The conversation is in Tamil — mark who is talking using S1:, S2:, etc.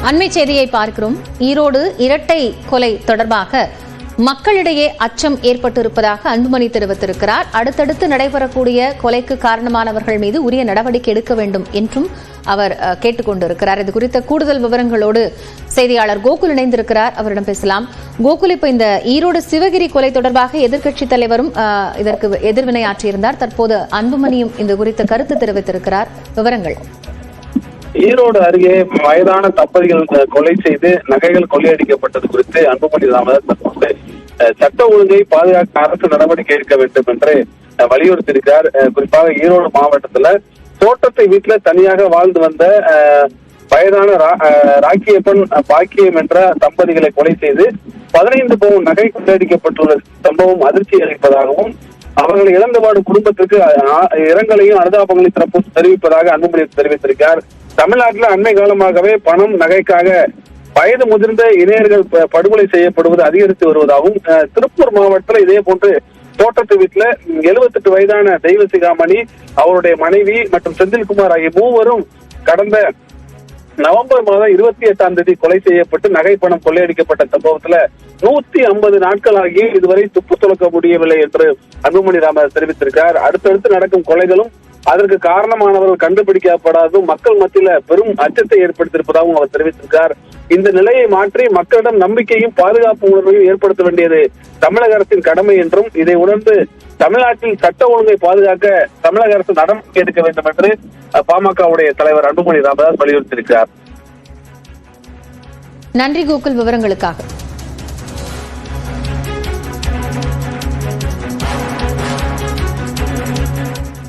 S1: அண்மை செய்தியை பார்க்கிறோம். ஈரோடு இரட்டை கொலை தொடர்பாக மக்களிடையே அச்சம் ஏற்பட்டிருப்பதாக அன்புமணி தெரிவித்திருக்கிறார். அடுத்தடுத்து நடைபெறக்கூடிய கொலைக்கு காரணமானவர்கள் மீது உரிய நடவடிக்கை எடுக்க வேண்டும் என்றும் அவர் கேட்டுக் கொண்டிருக்கிறார். இது குறித்த கூடுதல் விவரங்களோடு செய்தியாளர் கோகுல் இணைந்திருக்கிறார். அவரிடம் பேசலாம். கோகுல், இப்ப இந்த ஈரோடு சிவகிரி கொலை தொடர்பாக எதிர்க்கட்சித் தலைவரும் இதற்கு எதிர்வினையாற்றியிருந்தார். தற்போது அன்புமணியும் இந்த குறித்த கருத்து தெரிவித்திருக்கிறார். விவரங்கள்.
S2: ஈரோடு அருகே வயதான தம்பதிகள் கொலை செய்து நகைகள் கொள்ளையடிக்கப்பட்டது குறித்து அன்புமணி ராமதாஸ் சட்ட ஒழுங்கை பாதுகாக்க அரசு நடவடிக்கை எடுக்க வேண்டும் என்று வலியுறுத்தியிருக்கிறார். குறிப்பாக ஈரோடு மாவட்டத்துல தோட்டத்தை வீட்டுல தனியாக வாழ்ந்து வந்த வயதான ராக்கியப்பன் பாக்கியம் என்ற தம்பதிகளை கொலை செய்து 15 பவுன் நகை கொள்ளையடிக்கப்பட்டுள்ள சம்பவம் அதிர்ச்சி அளிப்பதாகவும் அவர்களை இழந்தபாடு குடும்பத்திற்கு இரங்கலையும் அனுதாபங்களையும் தெரிவிப்பதாக அன்புமணி தெரிவித்திருக்கிறார். தமிழ்நாட்டில் அண்மை காலமாகவே பணம் நகைக்காக வயது முதிர்ந்த இளைஞர்கள் படுகொலை செய்யப்படுவது அதிகரித்து வருவதாகவும் திருப்பூர் மாவட்டத்தில் இதே போன்று தோட்டத்து வீட்டுல 78 வயதான தெய்வசிகாமணி, அவருடைய மனைவி மற்றும் செந்தில்குமார் ஆகிய மூவரும் கடந்த நவம்பர் மாதம் 28ஆம் தேதி கொலை செய்யப்பட்டு நகை பணம் கொள்ளையடிக்கப்பட்ட சம்பவத்துல 150 நாட்கள் ஆகிய இதுவரை துப்பு துளக்க முடியவில்லை என்று அன்புமணி ராமதாஸ் தெரிவித்திருக்கிறார். அடுத்தடுத்து நடக்கும் கொலைகளும் அதற்கு காரணமானவர்கள் கண்டுபிடிக்கப்படாததும் மக்கள் மத்தியில பெரும் அச்சத்தை ஏற்படுத்தியிருப்பதாகவும் அவர் தெரிவித்திருக்கிறார். இந்த நிலையை மாற்றி மக்களிடம் நம்பிக்கையும் பாதுகாப்பு உணர்வையும் ஏற்படுத்த வேண்டியது தமிழக அரசின் கடமை என்றும் இதை உணர்ந்து தமிழ்நாட்டில் சட்ட ஒழுங்கை பாதுகாக்க தமிழக அரசு நடவடிக்கை எடுக்க வேண்டும் என்று பாமகவுடைய தலைவர் அன்புமணி ராமதாஸ் வலியுறுத்தியிருக்கிறார்.
S1: நன்றி கோகுல், விவரங்களுக்காக.